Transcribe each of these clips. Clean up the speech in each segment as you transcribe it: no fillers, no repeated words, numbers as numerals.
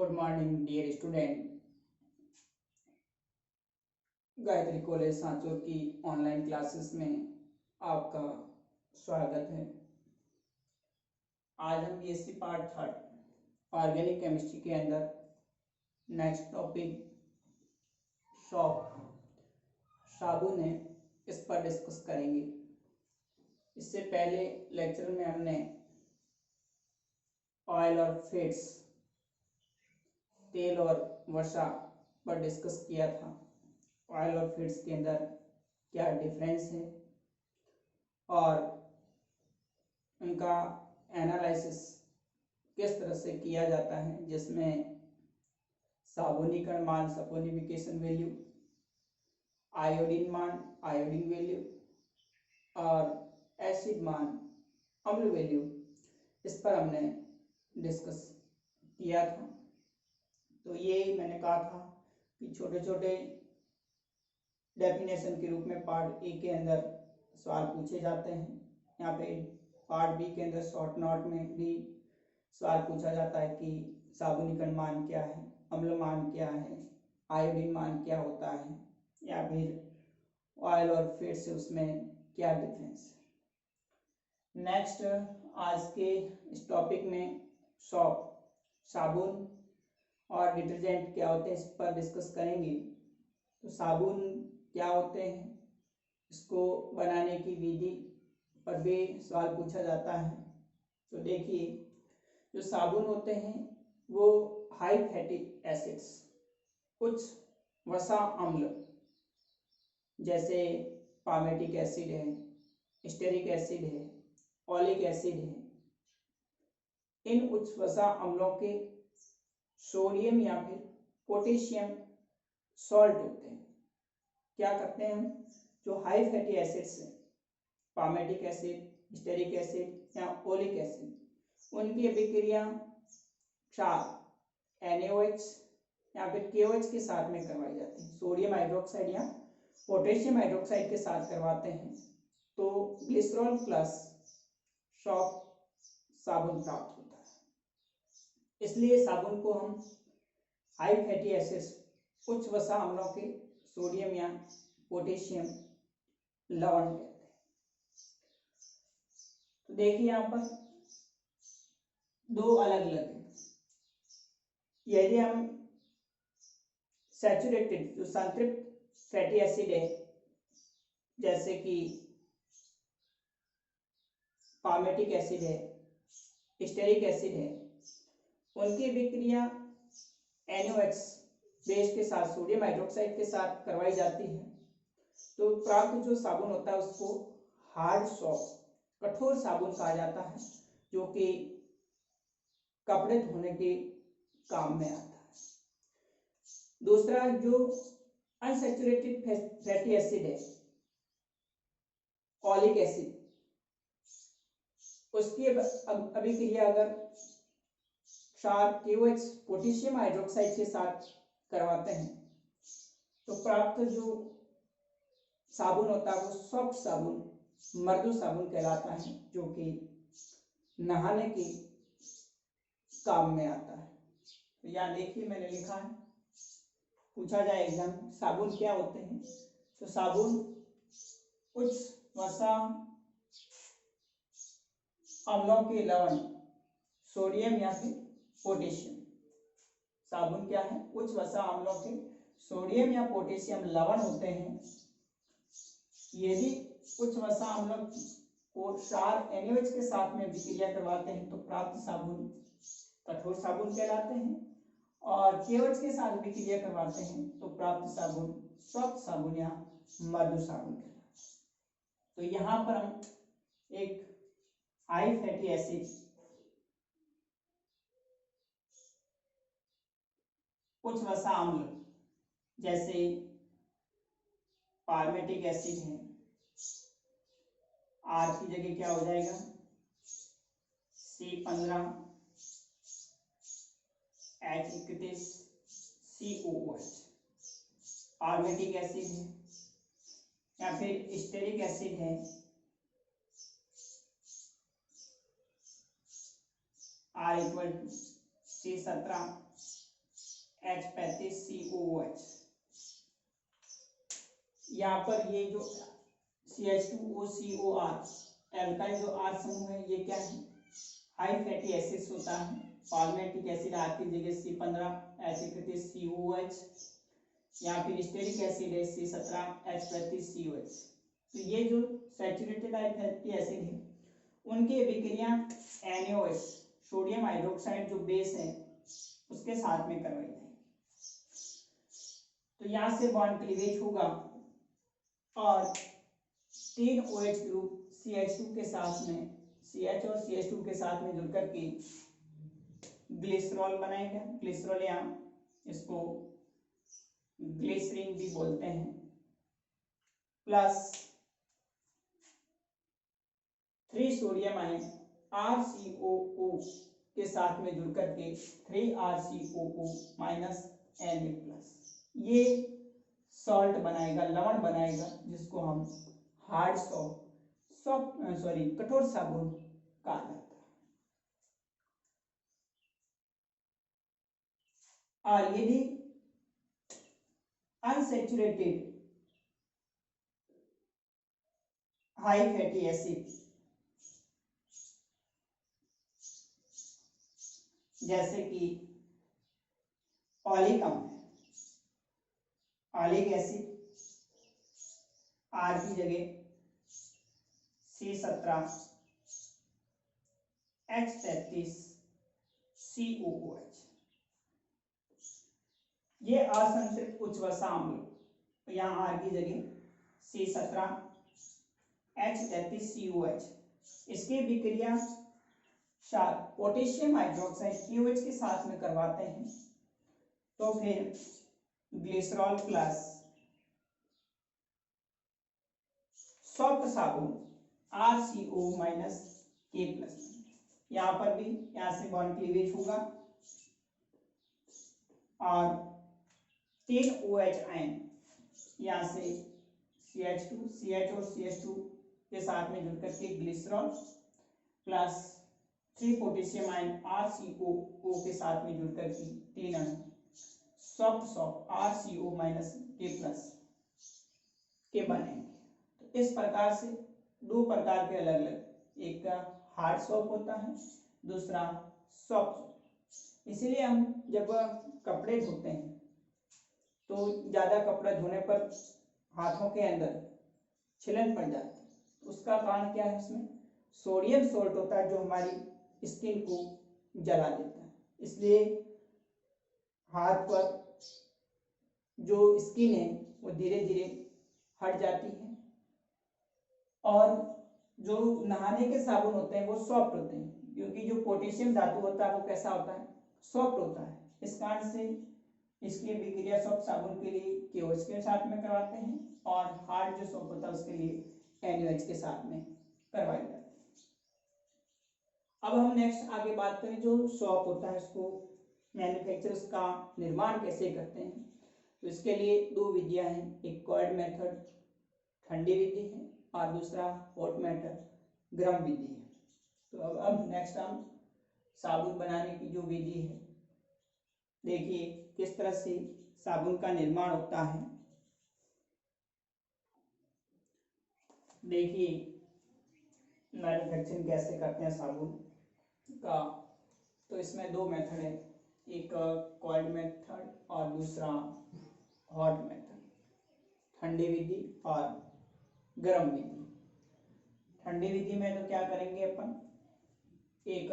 Good morning dear student. Gayatri college Sanchore की online classes में आपका स्वागत है। आज हम BSc part third organic chemistry के अंदर नेक्स्ट टॉपिक साबुन है, इस पर डिस्कस करेंगे। इससे पहले लेक्चर में हमने ऑयल और फैट्स, तेल और वसा पर डिस्कस किया था। ऑयल और फैट्स के अंदर क्या डिफरेंस है और उनका एनालिसिस किस तरह से किया जाता है, जिसमें साबुनीकरण मान सपोनिफिकेशन वैल्यू, आयोडीन मान आयोडीन वैल्यू और एसिड मान अम्ल वैल्यू, इस पर हमने डिस्कस किया था। तो ये मैंने कहा था कि छोटे छोटे डेफिनेशन के रूप में पार्ट ए के अंदर सवाल पूछे जाते हैं। यहाँ पे पार्ट बी के अंदर शॉर्ट नोट में भी सवाल पूछा जाता है कि साबुनीकरण मान क्या है, अम्ल मान क्या है, आयोडीन मान क्या होता है, या फिर ऑयल और फैट से उसमें क्या डिफरेंस है। नेक्स्ट, आज के इस टॉपिक में साबुन और डिटर्जेंट क्या होते हैं, इस पर डिस्कस करेंगे। तो साबुन क्या होते हैं, इसको बनाने की विधि पर भी सवाल पूछा जाता है। तो देखिए, जो साबुन होते हैं वो हाई फैटी एसिड्स, उच्च वसा अम्ल, जैसे पामेटिक एसिड है, स्टेरिक एसिड है, ओलिक एसिड है, इन उच्च वसा अम्लों के सोडियम या फिर पोटेशियम सॉल्ट होते हैं। क्या करते हैं हम, जो हाई फैटी एसिड्स हैं, पामेटिक एसिड, स्टेरिक एसिड या ओलिक एसिड, उनकी अभिक्रिया क्षार NaOH या फिर KOH के साथ में करवाई जाती है। सोडियम हाइड्रोक्साइड या पोटेशियम हाइड्रोक्साइड के साथ करवाते हैं तो ग्लिसरॉल प्लस साबुन प्राप्त होता है। इसलिए साबुन को हम हाई फैटी एसिड्स, उच्च वसा अम्लों के सोडियम या पोटेशियम लवण कहते हैं। तो देखिए, यहाँ पर दो अलग अलग है। यदि हम सैचुरेटेड, जो संतृप्त फैटी एसिड है, जैसे कि पामेटिक एसिड है, स्टेरिक एसिड है, उनकी विक्रिया NaOH बेस के साथ, सोडियम हाइड्रोक्साइड के साथ करवाई जाती है तो प्राप्त जो साबुन होता है उसको हार्ड सॉफ्ट, कठोर साबुन कहा जाता है, जो कि कपड़े धोने के काम में आता है। दूसरा, जो अनसैचुरेटेड फैटी एसिड है, ओलिक एसिड, उसकी अभिक्रिया अगर क्षार KOH पोटेशियम हाइड्रोक्साइड के साथ करवाते हैं तो प्राप्त जो साबुन होता है वो सॉफ्ट साबुन, मृदु साबुन कहलाता है, जो कि नहाने के काम में आता है। तो यहाँ देखिए, मैंने लिखा है, पूछा जाए एग्जाम, साबुन क्या होते हैं। तो साबुन उच्च वसा अम्लों के लवण, सोडियम या फिर पोटेशियम। साबुन क्या है, उच्च वसा अम्लों के सोडियम या पोटेशियम लवण होते हैं। यदि उच्च वसा अम्लों को क्षार NaOH के साथ में विक्रिया करवाते हैं तो प्राप्त साबुन कठोर साबुन कहलाते हैं, और KOH के साथ विक्रिया करवाते हैं तो प्राप्त साबुन सॉफ्ट साबुन या मृदु साबुन कहलाते हैं। तो यहाँ पर हम एक हाई फैटी एसिड, उच्च वसा अम्ल, जैसे पामेटिक एसिड है, R की जगह क्या हो जाएगा, C15 H31 COOH, palmitic acid है, या फिर स्टेरिक एसिड है, R = C17 H35COOH। यहाँ पर ये जो CH2OCOR एल्काइल जो R समूह है ये क्या है, हाई फैटी एसिड्स होता है। पाल्मेटिक एसिड R की जगह C15H31COOH, यहाँ फिर स्टेरिक एसिड है C17H35COH। तो ये जो सैचुरेटेड हाई फैटी एसिड है उनकी अभिक्रिया NaOH सोडियम हाइड्रोक्साइड जो बेस है उसके साथ में करवाई जाएगी। तो यहाँ से बॉन्ड क्लीवेज होगा और 3 OH ग्रुप CH2 के साथ में CH और CH2 के साथ में जुड़कर के ग्लिसरॉल बनाएगा। ग्लिसरॉल या इसको ग्लिसरीन भी बोलते हैं, प्लस 3 सोडियम आयन RCOO के साथ में जुड़कर के 3RCOO माइनस Na+, ये सॉल्ट बनाएगा, लवण बनाएगा, जिसको हम हार्ड कठोर साबुन कहा जाता है। और यदि अनसैचुरेटेड हाई फैटी एसिड जैसे कि ऑलिक अम्ल, ऑलिक एसिड R की जगह C17H35COOH, ये असंतृप्त उच्च वसा अम्ल, तो यहाँ R की जगह C17H33COH, इसकी विक्रिया पोटेशियम हाइड्रोक्साइड KOH के साथ में करवाते हैं। तो फिर ग्लिसरॉल प्लस सॉफ्ट साबुन RCO माइनस K+, यहाँ पर भी यहाँ से बॉन्ड क्लीवेज होगा और 3 OH आयन यहाँ से CH2 CH और CH2 के साथ में जुड़कर के glycerol plus 3 potassium ion RCOO के साथ में जुड़कर के 3 अणु सॉफ्ट RCO माइनस K+ के बनेंगे। तो इस प्रकार से 2 प्रकार के अलग अलग, एक का हार्ड सॉप होता है, दूसरा सॉफ्ट। इसीलिए हम जब कपड़े धोते हैं तो ज़्यादा कपड़ा धोने पर हाथों के अंदर छिलन पड़ जाती है, उसका कारण क्या है, उसमें सोडियम सॉल्ट होता है जो हमारी स्किन को जला देता है। इसलिए हाथ पर जो स्किन है वो धीरे धीरे हट जाती है। और जो नहाने के साबुन होते हैं वो सॉफ्ट होते हैं, क्योंकि जो पोटेशियम धातु होता है वो कैसा होता है, सॉफ्ट होता है। इस कारण से इसकी विक्रिया सॉफ्ट साबुन के लिए KOH के साथ में करवाते हैं और हार्ड जो सोप होता है उसके लिए NaOH के साथ में करवाई जाती है। अब हम नेक्स्ट आगे बात करें, जो सॉप होता है उसको मैन्युफैक्चर, उसका निर्माण कैसे करते हैं। तो इसके लिए 2 विधियां हैं, एक कोल्ड मेथड ठंडी विधि है और दूसरा हॉट मेथड गर्म विधि है। तो अब नेक्स्ट हम साबुन बनाने की जो विधि है, देखिए किस तरह से साबुन का निर्माण होता है। देखिए मैन्युफैक्चरिंग कैसे करते हैं साबुन का। तो इसमें 2 मेथड है, एक कोल्ड मेथड और दूसरा हॉट मेथड, ठंडी विधि और गर्म विधि। ठंडी विधि में तो क्या करेंगे, अपन एक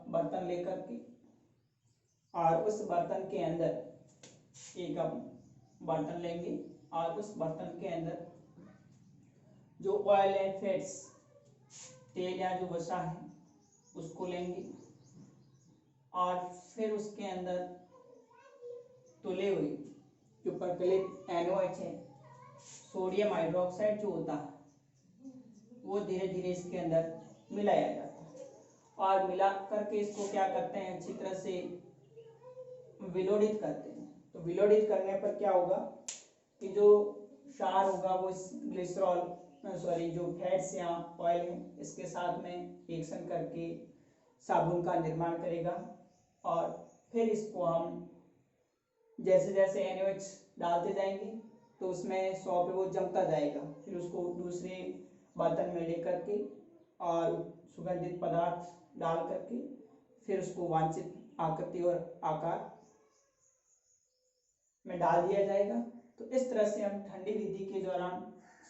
बर्तन लेकर के और उस बर्तन के अंदर एक बर्तन लेंगे और उस बर्तन के अंदर जो ऑयल एंड फैट्स, तेल या जो वसा है उसको लेंगे और फिर उसके अंदर तुले हुए जो प्रकलित NaOH है, सोडियम हाइड्रोक्साइड जो होता है वो धीरे धीरे इसके अंदर मिलाया जाता है और मिला करके इसको क्या करते हैं, अच्छी तरह से विलोडित करते हैं। तो विलोडित करने पर क्या होगा कि जो क्षार होगा वो इस ग्लिसरॉल जो फैट्स या ऑयल है इसके साथ में रिएक्शन करके साबुन का निर्माण करेगा और फिर इसको हम जैसे जैसे NaOH डालते जाएंगे तो उसमें 100 पे वो जमता जाएगा। फिर उसको दूसरे बर्तन में लेकर के और सुगंधित पदार्थ डाल करके फिर उसको वांछित आकृति और आकार में डाल दिया जाएगा। तो इस तरह से हम ठंडी विधि के दौरान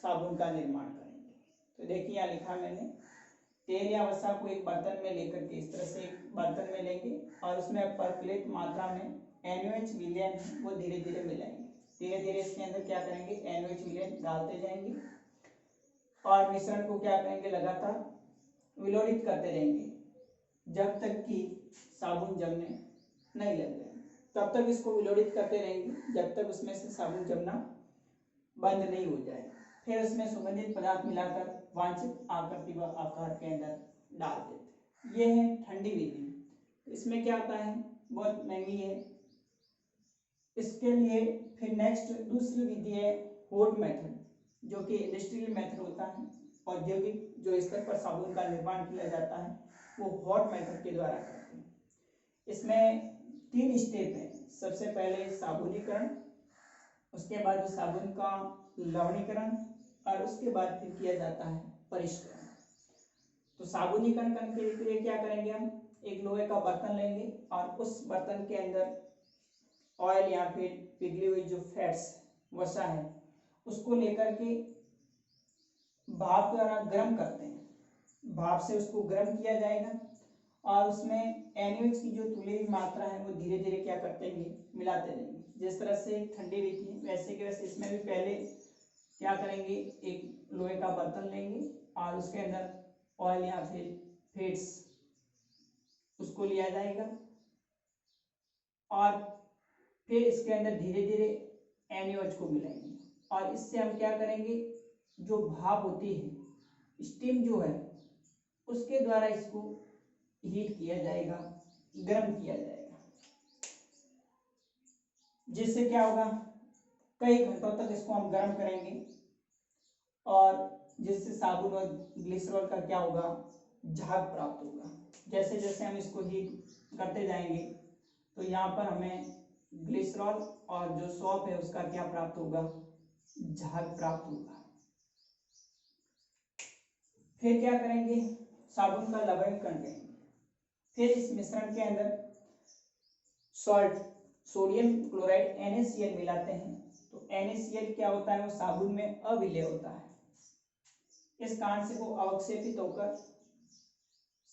साबुन का निर्माण करेंगे। तो देखिए यहाँ लिखा मैंने, तेल या वसा को एक बर्तन में लेकर के इस तरह से एक बर्तन में लेंगे और उसमें पर्कुलेट मात्रा में NaOH विलयन वो धीरे धीरे मिलाएंगे। धीरे धीरे इसके अंदर क्या करेंगे, NaOH विलयन डालते जाएंगे और मिश्रण को क्या करेंगे, लगातार विलोड़ित करते रहेंगे जब तक कि साबुन जमने नहीं लग जाए। तब तक इसको विलोड़ित करते रहेंगे जब तक उसमें से साबुन जमना बंद नहीं हो जाए। फिर उसमें सुगंधित पदार्थ मिलाकर वांछित आकृति व आकार के अंदर डाल देते। ये है ठंडी विधि। इसमें क्या होता है, बहुत महंगी है। इसके लिए फिर नेक्स्ट दूसरी विधि है हॉट मेथड, जो कि इंडस्ट्रियल मेथड होता है। औद्योगिक जो स्तर पर साबुन का निर्माण किया जाता है वो हॉट मेथड के द्वारा करते हैं। इसमें 3 स्टेप है। सबसे पहले साबुनीकरण, उसके बाद साबुन का लवणीकरण और उसके बाद फिर किया जाता है परिष्करण। तो साबुनीकरण करने के लिए क्या करेंगे, हम एक लोहे का बर्तन लेंगे और उस बर्तन के अंदर ऑयल या फिर पिघली हुई जो फैट्स वसा है उसको लेकर के भाप द्वारा गर्म करते हैं। भाप से उसको गर्म किया जाएगा और उसमें NaOH की जो तुले हुई मात्रा है वो धीरे धीरे क्या करते हैं, मिलाते रहेंगे। जिस तरह से ठंडी विधि है वैसे के वैसे इसमें भी पहले क्या करेंगे, एक लोहे का बर्तन लेंगे और उसके अंदर ऑयल या फिर फैट्स उसको लिया जाएगा और फिर इसके अंदर धीरे धीरे NaOH को मिलाएंगे और इससे हम क्या करेंगे, जो भाप होती है, स्टीम जो है, उसके द्वारा इसको हीट किया जाएगा, गर्म किया जाएगा। जिससे क्या होगा, कई घंटों तक इसको हम गर्म करेंगे और जिससे साबुन और ग्लिसरॉल का क्या होगा, झाग प्राप्त होगा। जैसे जैसे हम इसको हीट करते जाएंगे तो यहाँ पर हमें ग्लिसरॉल और जो सोप है उसका क्या प्राप्त होगा, झाग प्राप्त होगा। फिर क्या करेंगे, साबुन का लवणीकरण करेंगे। फिर इस मिश्रण के अंदर सॉल्ट, सोडियम क्लोराइड NaCl मिलाते हैं। तो NaCl क्या होता है, वो साबुन में अविलय होता है। इस कारण से वो अवक्षेपित होकर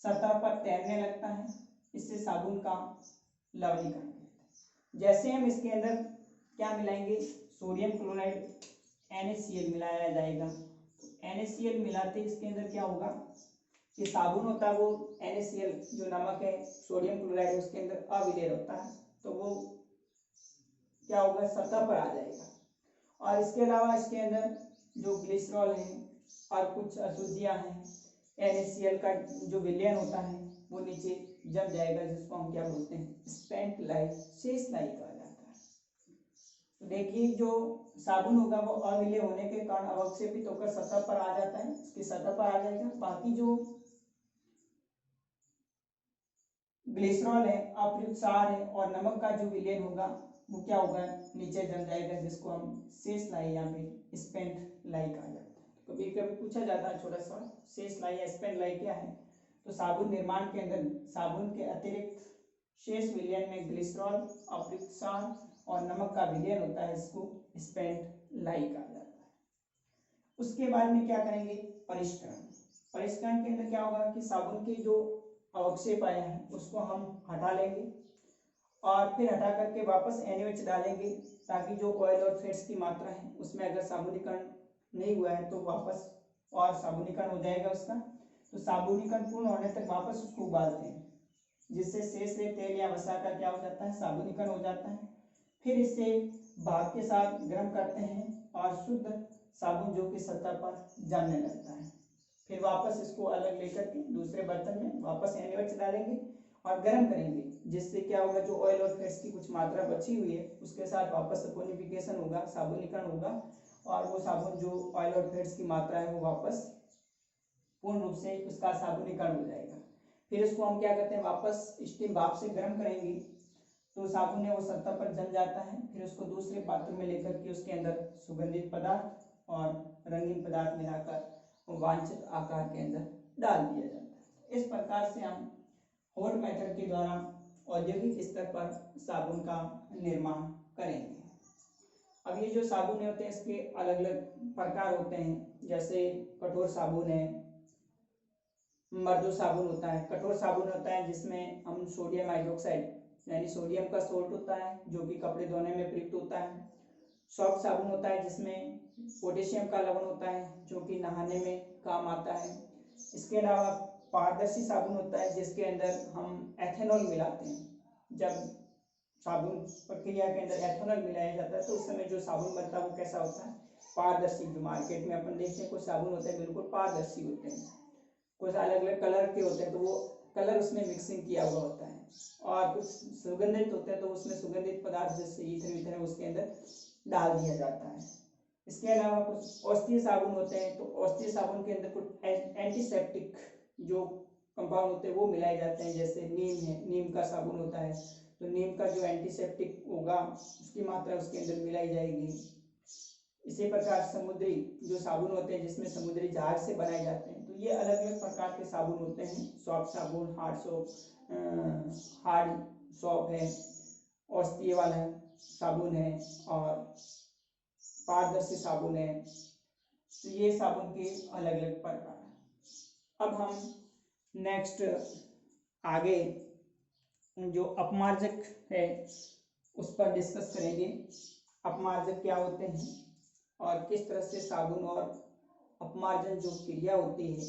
सतह पर तैरने लगता है। इससे साबुन का लवणीकरण करते हैं। जैसे हम इसके अंदर क्या मिलाएंगे, सोडियम क्लोराइड NaCl मिलाया जाएगा। NaCl मिलाते इसके अंदर क्या होगा कि साबुन होता है वो NaCl जो नमक है, सोडियम क्लोराइड उसके अंदर अविलय होता है, तो वो क्या होगा, सतह पर आ जाएगा। और इसके अलावा इसके अंदर जो ग्लिसरॉल है और कुछ अशुद्धियां हैं, NaCl का जो विलयन होता है वो नीचे जम जाएगा, जिसको हम क्या बोलते हैं, स्पेंट लाई, शेष लाई कहा जाता है। तो देखिए जो साबुन होगा वो अविलय होने के कारण अवक्षेपित होकर सतह पर आ जाता है, इसकी सतह पर आ जाएगा। बाकी जो ग्लिसरॉल है, अप्रयुक्त सार है और नमक का जो विलयन होगा वो क्या होगा, नीचे जम जाएगा, जिसको हम शेष लाई या फिर स्पेंट लाई कहा जाता है। कभी कभी पूछा जाता है छोटा सा, शेष लाई या स्पेंट लाई क्या है। तो साबुन निर्माण के अंदर साबुन के अतिरिक्त शेष विलयन में ग्लिसरॉल, अप्रयुक्त सार और नमक का विलयन होता है, इसको स्पेंट लाई कहा जाता है। उसके बाद में क्या करेंगे, परिष्करण। परिष्करण के अंदर क्या होगा कि साबुन के जो अवक्षेप आया है उसको हम हटा लेंगे और फिर हटा करके वापस NaOH डालेंगे, ताकि जो ऑयल और फैट्स की मात्रा है उसमें अगर साबुनीकरण नहीं हुआ है तो वापस और साबुनीकरण हो जाएगा उसका। तो साबुनीकरण पूर्ण होने तक वापस उसको उबालते हैं, जिससे शेष रहे तेल या वसा का क्या हो जाता है, साबुनीकरण हो जाता है। फिर इसे भाप के साथ गर्म करते हैं और शुद्ध साबुन जो कि सतह पर जमने लगता है। फिर वापस इसको अलग लेकर के दूसरे बर्तन में वापस NaOH डालेंगे और गर्म करेंगे, जिससे क्या होगा, जो ऑयल और फैट्स की कुछ मात्रा बची हुई है उसके साथ वापस सपोनिफिकेशन होगा, साबुनीकरण होगा और वो साबुन जो ऑयल और फैट्स की मात्रा है वो वापस पूर्ण रूप से उसका साबुनीकरण हो जाएगा। फिर इसको हम क्या करते हैं, वापस स्टीम भाप से गर्म करेंगे। तो साबुन है वो सतह पर जम जाता है, फिर उसको दूसरे पात्र में लेकर के उसके अंदर सुगंधित पदार्थ और रंगीन पदार्थ मिलाकर वांछित आकार के अंदर डाल दिया जाता है। इस प्रकार से हम हॉट मेथड के द्वारा औद्योगिक स्तर पर साबुन का निर्माण करेंगे। अब ये जो साबुन होते हैं इसके अलग अलग प्रकार होते हैं, जैसे कठोर साबुन है, मृदु साबुन होता है। कठोर साबुन होता है जिसमें हम सोडियम हाइड्रोक्साइड यानी सोडियम का सोल्ट होता है जो कि कपड़े धोने में प्रयुक्त होता है। सॉफ्ट साबुन होता है जिसमें पोटेशियम का लवण होता है जो कि नहाने में काम आता है। इसके अलावा पारदर्शी साबुन होता है जिसके अंदर हम एथेनॉल मिलाते हैं। जब साबुन प्रक्रिया के अंदर एथेनॉल मिलाया जाता है तो उस समय जो साबुन बनता है वो कैसा होता है, पारदर्शी। जो मार्केट में अपन देखते हैं कुछ साबुन होते हैं बिल्कुल पारदर्शी होते हैं, कुछ अलग अलग कलर के होते हैं तो वो कलर उसमें मिक्सिंग किया हुआ होता है, और कुछ सुगंधित होते हैं तो उसमें सुगंधित पदार्थ जैसे ईथर वीथर है उसके अंदर डाल दिया जाता है। इसके अलावा कुछ औषधीय साबुन होते हैं तो औषधीय साबुन के अंदर कुछ एंटीसेप्टिक जो कंपाउंड होते हैं वो मिलाए जाते हैं। जैसे नीम है, नीम का साबुन होता है तो नीम का जो एंटीसेप्टिक होगा उसकी मात्रा उसके अंदर मिलाई जाएगी। इसी प्रकार समुद्री जो साबुन होते हैं जिसमें समुद्री जहाज से बनाए जाते हैं, तो ये अलग अलग प्रकार के साबुन होते हैं। सॉफ्ट साबुन, हार्ड सॉप है, औषधीय वाला साबुन है और पारदर्शी साबुन है। तो ये साबुन के अलग अलग प्रकार हैं। अब हम नेक्स्ट आगे जो अपमार्जक है उस पर डिस्कस करेंगे। अपमार्जक क्या होते हैं और किस तरह से साबुन और अपमार्जन जो क्रिया होती है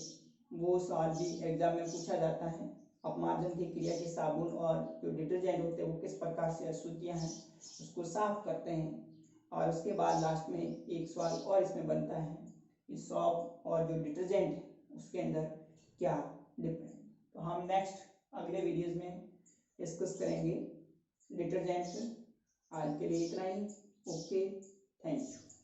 वो सवाल भी एग्जाम में पूछा जाता है। अपमार्जन की क्रिया के साबुन और जो डिटर्जेंट होते हैं वो किस प्रकार से अशुद्धियां हैं उसको साफ करते हैं। और उसके बाद लास्ट में एक सवाल और इसमें बनता है कि सॉप और जो डिटर्जेंट है उसके अंदर क्या डिफरेंस। तो हम नेक्स्ट अगले वीडियोज में डिस्कस करेंगे डिटर्जेंट। आज के लिए इतना ही। Okay, thank you.